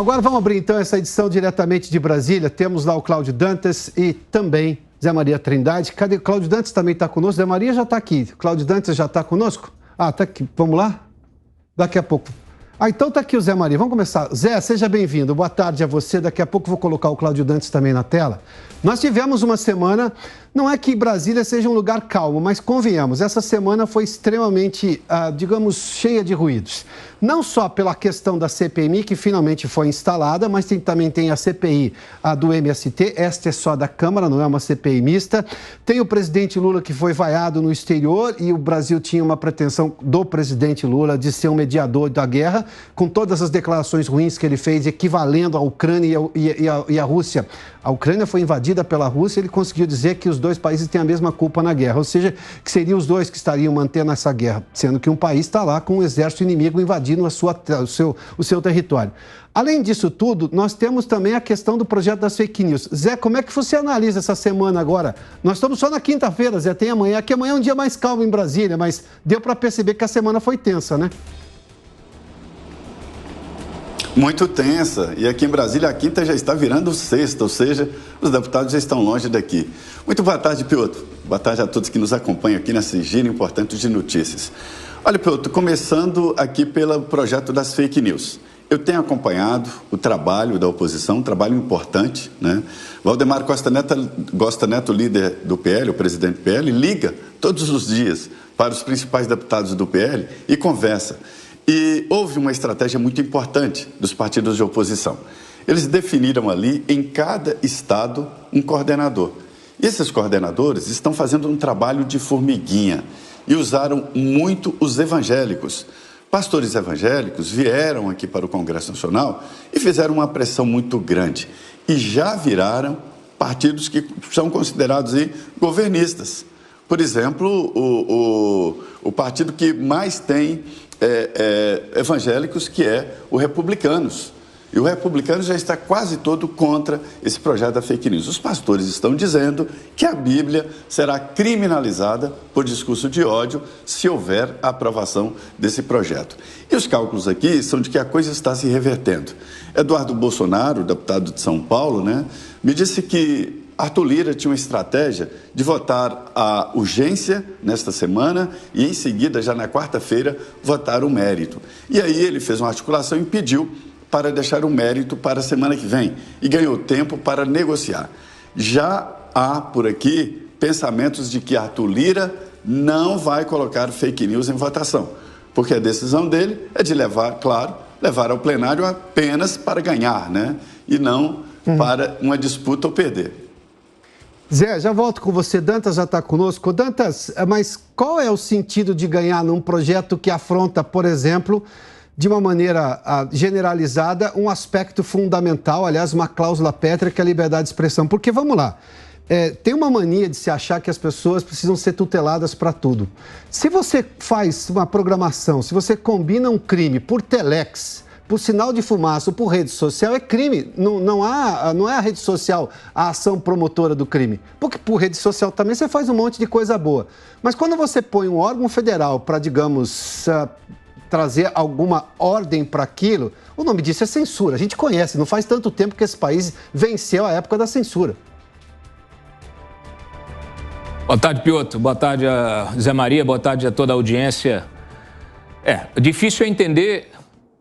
Agora vamos abrir então essa edição diretamente de Brasília. Temos lá o Cláudio Dantas e também Zé Maria Trindade. Cadê? O Cláudio Dantas também está conosco. Zé Maria já está aqui. Cláudio Dantas já está conosco? Ah, está aqui. Vamos lá? Daqui a pouco. Ah, então está aqui o Zé Maria. Vamos começar. Zé, seja bem-vindo. Boa tarde a você. Daqui a pouco vou colocar o Cláudio Dantas também na tela. Nós tivemos uma semana, não é que Brasília seja um lugar calmo, mas convenhamos, essa semana foi extremamente, digamos, cheia de ruídos. Não só pela questão da CPMI, que finalmente foi instalada, mas também tem a CPI do MST, esta é só da Câmara, não é uma CPI mista. Tem o presidente Lula que foi vaiado no exterior e o Brasil tinha uma pretensão do presidente Lula de ser um mediador da guerra, com todas as declarações ruins que ele fez, equivalendo à Ucrânia e a Rússia. A Ucrânia foi invadida pela Rússia, ele conseguiu dizer que os dois países têm a mesma culpa na guerra, ou seja, que seriam os dois que estariam mantendo essa guerra, sendo que um país está lá com um exército inimigo invadindo o seu território. Além disso tudo, nós temos também a questão do projeto das fake news. Zé, como é que você analisa essa semana agora? Nós estamos só na quinta-feira, Zé, tem amanhã, que amanhã é um dia mais calmo em Brasília, mas deu para perceber que a semana foi tensa, né? Muito tensa, e aqui em Brasília a quinta já está virando sexta, ou seja, os deputados já estão longe daqui. Muito boa tarde, Piotr. Boa tarde a todos que nos acompanham aqui nesse giro importante de notícias. Olha, Piotr, começando aqui pelo projeto das fake news. Eu tenho acompanhado o trabalho da oposição, um trabalho importante, né? Valdemar Costa Neto, líder do PL, o presidente do PL, liga todos os dias para os principais deputados do PL e conversa. E houve uma estratégia muito importante dos partidos de oposição. Eles definiram ali, em cada estado, um coordenador. E esses coordenadores estão fazendo um trabalho de formiguinha e usaram muito os evangélicos. Pastores evangélicos vieram aqui para o Congresso Nacional e fizeram uma pressão muito grande. E já viraram partidos que são considerados aí governistas. Por exemplo, o partido que mais tem evangélicos, que é o Republicanos. E o Republicanos já está quase todo contra esse projeto da fake news. Os pastores estão dizendo que a Bíblia será criminalizada por discurso de ódio se houver a aprovação desse projeto. E os cálculos aqui são de que a coisa está se revertendo. Eduardo Bolsonaro, deputado de São Paulo, né, me disse que Arthur Lira tinha uma estratégia de votar a urgência nesta semana e, em seguida, já na quarta-feira, votar o mérito. E aí ele fez uma articulação e pediu para deixar o mérito para a semana que vem e ganhou tempo para negociar. Já há, por aqui, pensamentos de que Arthur Lira não vai colocar fake news em votação, porque a decisão dele é de levar ao plenário apenas para ganhar, né? E não para uma disputa ou perder. Zé, já volto com você. Dantas já está conosco. Dantas, mas qual é o sentido de ganhar num projeto que afronta, por exemplo, de uma maneira generalizada, um aspecto fundamental, aliás, uma cláusula pétrea, que é a liberdade de expressão? Porque, vamos lá, tem uma mania de se achar que as pessoas precisam ser tuteladas para tudo. Se você faz uma programação, se você combina um crime por telex, por sinal de fumaça ou por rede social, é crime. Não é a rede social a ação promotora do crime. Porque por rede social também você faz um monte de coisa boa. Mas quando você põe um órgão federal para, digamos, trazer alguma ordem para aquilo, o nome disso é censura. A gente conhece, não faz tanto tempo que esse país venceu a época da censura. Boa tarde, Piotr. Boa tarde a Zé Maria. Boa tarde a toda a audiência. Difícil é entender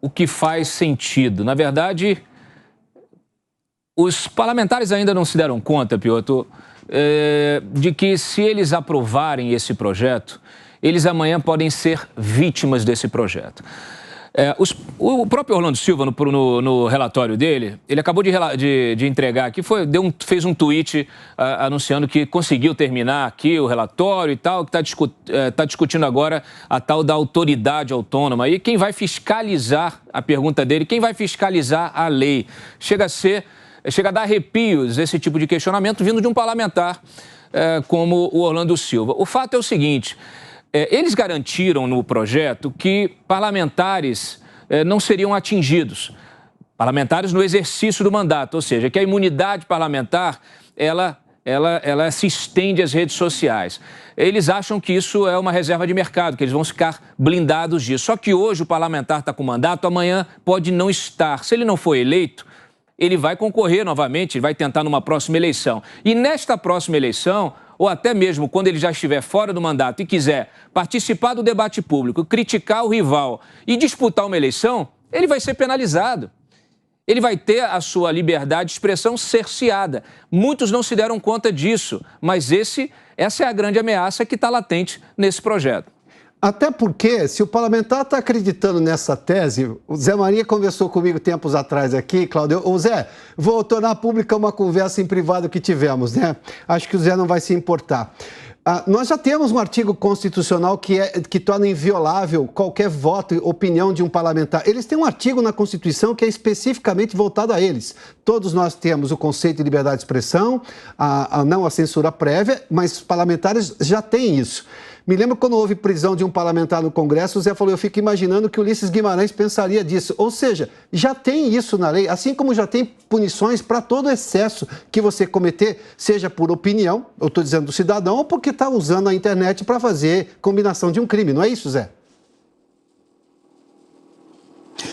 o que faz sentido. Na verdade, os parlamentares ainda não se deram conta, Piotr, de que se eles aprovarem esse projeto, eles amanhã podem ser vítimas desse projeto. O próprio Orlando Silva, no relatório dele, ele acabou de entregar aqui, fez um tweet anunciando que conseguiu terminar aqui o relatório e tal, que está discutindo agora a tal da autoridade autônoma. E quem vai fiscalizar, a pergunta dele, quem vai fiscalizar a lei? Chega a dar arrepios esse tipo de questionamento vindo de um parlamentar como o Orlando Silva. O fato é o seguinte: eles garantiram no projeto que parlamentares não seriam atingidos, parlamentares no exercício do mandato, ou seja, que a imunidade parlamentar ela ela se estende às redes sociais. Eles acham que isso é uma reserva de mercado, que eles vão ficar blindados disso. Só que hoje o parlamentar está com mandato, amanhã pode não estar. Se ele não for eleito, ele vai concorrer novamente, vai tentar numa próxima eleição. E nesta próxima eleição, ou até mesmo quando ele já estiver fora do mandato e quiser participar do debate público, criticar o rival e disputar uma eleição, ele vai ser penalizado. Ele vai ter a sua liberdade de expressão cerceada. Muitos não se deram conta disso, mas essa é a grande ameaça que está latente nesse projeto. Até porque, se o parlamentar está acreditando nessa tese, o Zé Maria conversou comigo tempos atrás aqui, Cláudio. Ô Zé, vou tornar pública uma conversa em privado que tivemos, né? Acho que o Zé não vai se importar. Nós já temos um artigo constitucional que torna inviolável qualquer voto e opinião de um parlamentar. Eles têm um artigo na Constituição que é especificamente voltado a eles. Todos nós temos o conceito de liberdade de expressão, não a censura prévia, mas os parlamentares já têm isso. Me lembro quando houve prisão de um parlamentar no Congresso, o Zé falou, eu fico imaginando que Ulisses Guimarães pensaria disso. Ou seja, já tem isso na lei, assim como já tem punições para todo excesso que você cometer, seja por opinião, eu estou dizendo do cidadão, ou porque está usando a internet para fazer combinação de um crime, não é isso, Zé?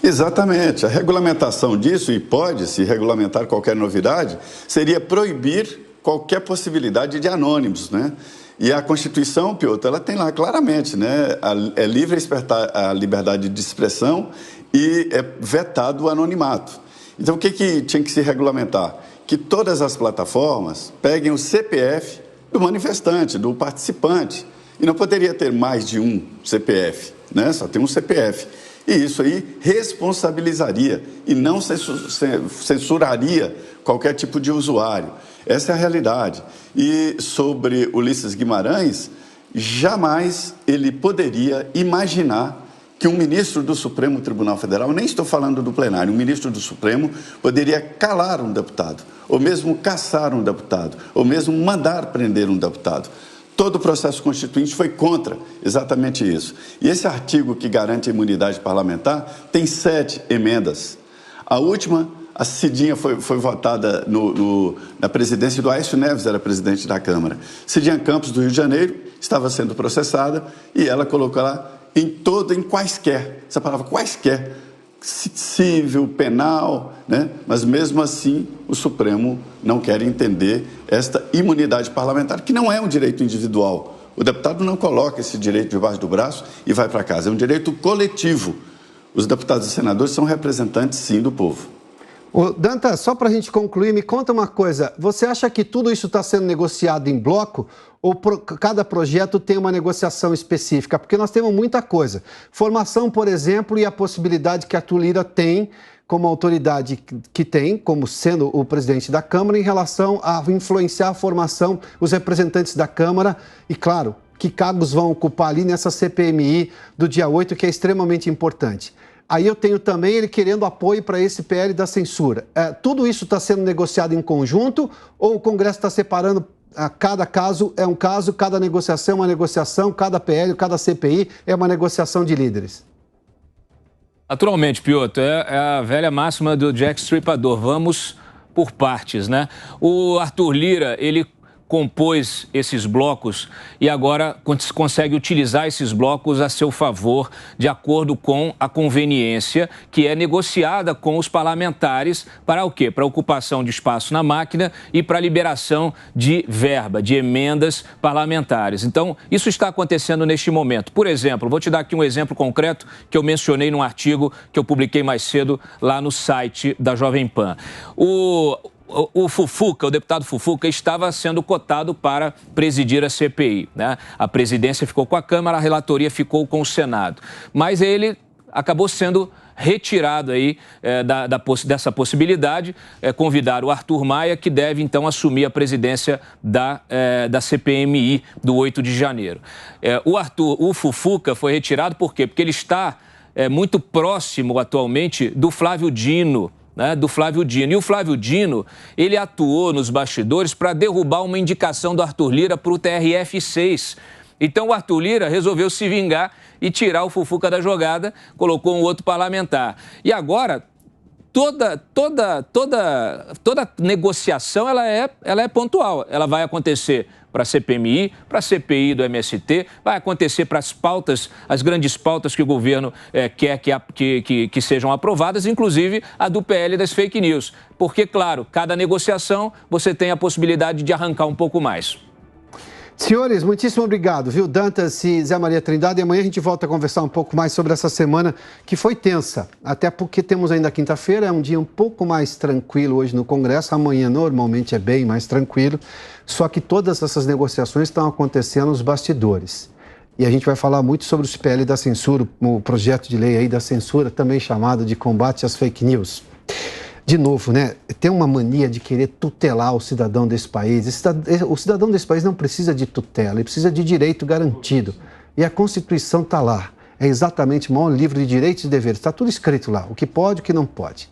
Exatamente. A regulamentação disso, e pode-se regulamentar qualquer novidade, seria proibir qualquer possibilidade de anônimos, né? E a Constituição, Piotr, ela tem lá claramente, né? É livre a liberdade de expressão e é vetado o anonimato. Então, o que tinha que se regulamentar? Que todas as plataformas peguem o CPF do manifestante, do participante. E não poderia ter mais de um CPF, né? Só tem um CPF. E isso aí responsabilizaria e não censuraria qualquer tipo de usuário. Essa é a realidade. E sobre Ulisses Guimarães, jamais ele poderia imaginar que um ministro do Supremo Tribunal Federal, nem estou falando do plenário, um ministro do Supremo poderia calar um deputado, ou mesmo caçar um deputado, ou mesmo mandar prender um deputado. Todo o processo constituinte foi contra exatamente isso. E esse artigo que garante a imunidade parlamentar tem 7 emendas. A última, a Cidinha foi votada na presidência do Aécio Neves, era presidente da Câmara. Cidinha Campos, do Rio de Janeiro, estava sendo processada e ela colocou lá em quaisquer, essa palavra quaisquer, civil, penal, né? Mas mesmo assim o Supremo não quer entender esta imunidade parlamentar, que não é um direito individual. O deputado não coloca esse direito debaixo do braço e vai para casa, é um direito coletivo. Os deputados e senadores são representantes, sim, do povo. Ô, Dantas, só para a gente concluir, me conta uma coisa. Você acha que tudo isso está sendo negociado em bloco ou cada projeto tem uma negociação específica? Porque nós temos muita coisa. Formação, por exemplo, e a possibilidade que a Arthur Lira tem como autoridade que tem, como sendo o presidente da Câmara, em relação a influenciar a formação, os representantes da Câmara e, claro, que cargos vão ocupar ali nessa CPMI do dia 8, que é extremamente importante. Aí eu tenho também ele querendo apoio para esse PL da censura. Tudo isso está sendo negociado em conjunto ou o Congresso está separando cada caso é um caso, cada negociação é uma negociação, cada PL, cada CPI é uma negociação de líderes? Naturalmente, Piotr, é a velha máxima do Jack Stripador. Vamos por partes, né? O Arthur Lira, ele compôs esses blocos e agora consegue utilizar esses blocos a seu favor, de acordo com a conveniência que é negociada com os parlamentares para o quê? Para a ocupação de espaço na máquina e para a liberação de verba, de emendas parlamentares. Então, isso está acontecendo neste momento. Por exemplo, vou te dar aqui um exemplo concreto que eu mencionei num artigo que eu publiquei mais cedo lá no site da Jovem Pan. O Fufuca, o deputado Fufuca, estava sendo cotado para presidir a CPI, né? A presidência ficou com a Câmara, a relatoria ficou com o Senado. Mas ele acabou sendo retirado aí dessa possibilidade, convidar o Arthur Maia, que deve então assumir a presidência da CPMI do 8 de janeiro. O Fufuca foi retirado por quê? Porque ele está muito próximo atualmente do Flávio Dino, né, do Flávio Dino. E o Flávio Dino, ele atuou nos bastidores para derrubar uma indicação do Arthur Lira para o TRF6. Então o Arthur Lira resolveu se vingar e tirar o Fufuca da jogada, colocou um outro parlamentar. E agora toda negociação ela é pontual. Ela vai acontecer para a CPMI, para a CPI do MST, vai acontecer para as pautas, as grandes pautas que o governo quer que sejam aprovadas, inclusive a do PL das fake news. Porque, claro, cada negociação você tem a possibilidade de arrancar um pouco mais. Senhores, muitíssimo obrigado, viu? Dantas e Zé Maria Trindade. E amanhã a gente volta a conversar um pouco mais sobre essa semana que foi tensa. Até porque temos ainda quinta-feira, é um dia um pouco mais tranquilo hoje no Congresso. Amanhã normalmente é bem mais tranquilo. Só que todas essas negociações estão acontecendo nos bastidores. E a gente vai falar muito sobre o CPL da censura, o projeto de lei aí da censura, também chamado de combate às fake news. De novo, né? Tem uma mania de querer tutelar o cidadão desse país. O cidadão desse país não precisa de tutela, ele precisa de direito garantido. E a Constituição está lá. É exatamente o maior livro de direitos e deveres. Está tudo escrito lá, o que pode e o que não pode.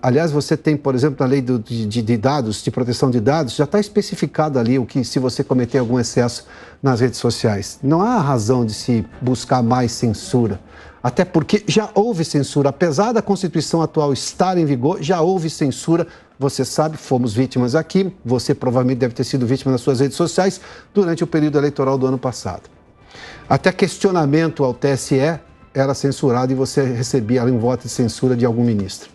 Aliás, você tem, por exemplo, na lei de dados, de proteção de dados, já está especificado ali o que, se você cometer algum excesso nas redes sociais. Não há razão de se buscar mais censura. Até porque já houve censura. Apesar da Constituição atual estar em vigor, já houve censura. Você sabe, fomos vítimas aqui. Você provavelmente deve ter sido vítima nas suas redes sociais durante o período eleitoral do ano passado. Até questionamento ao TSE era censurado e você recebia um voto de censura de algum ministro.